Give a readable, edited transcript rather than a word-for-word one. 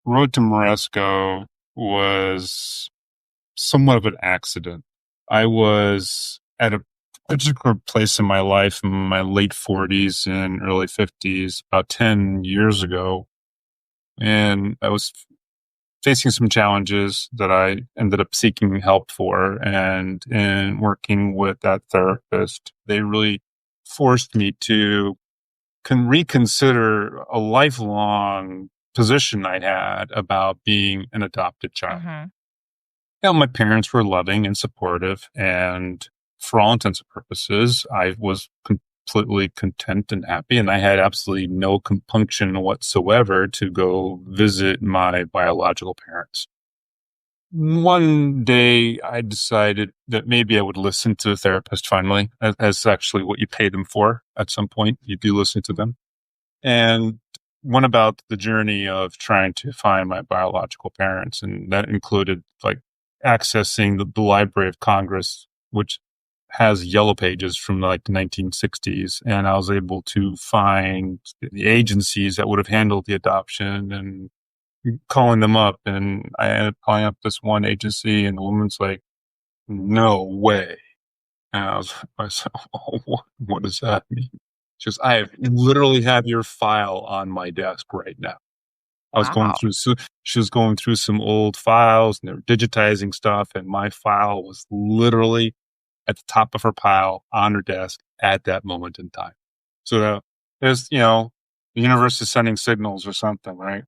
road to Moresco was somewhat of an accident. I was at a particular place in my life in my late 40s and early 50s, about 10 years ago. And I was facing some challenges that I ended up seeking help for. And in working with that therapist, they really forced me to reconsider a lifelong position I had about being an adopted child. Mhm. My parents were loving and supportive, and for all intents and purposes, I was completely content and happy, and I had absolutely no compunction whatsoever to go visit my biological parents. One day, I decided that maybe I would listen to a therapist finally, as actually what you pay them for at some point. You do listen to them. And went about the journey of trying to find my biological parents. And that included like accessing the Library of Congress, which has yellow pages from like the 1960s. And I was able to find the agencies that would have handled the adoption and calling them up. And I ended up calling up this one agency, and the woman's like, no way. And I was myself, oh, what does that mean? Just, literally have your file on my desk right now. I was going Wow. through, she was going through some old files and they were digitizing stuff. And my file was literally at the top of her pile on her desk at that moment in time. So there's, the universe is sending signals or something, right?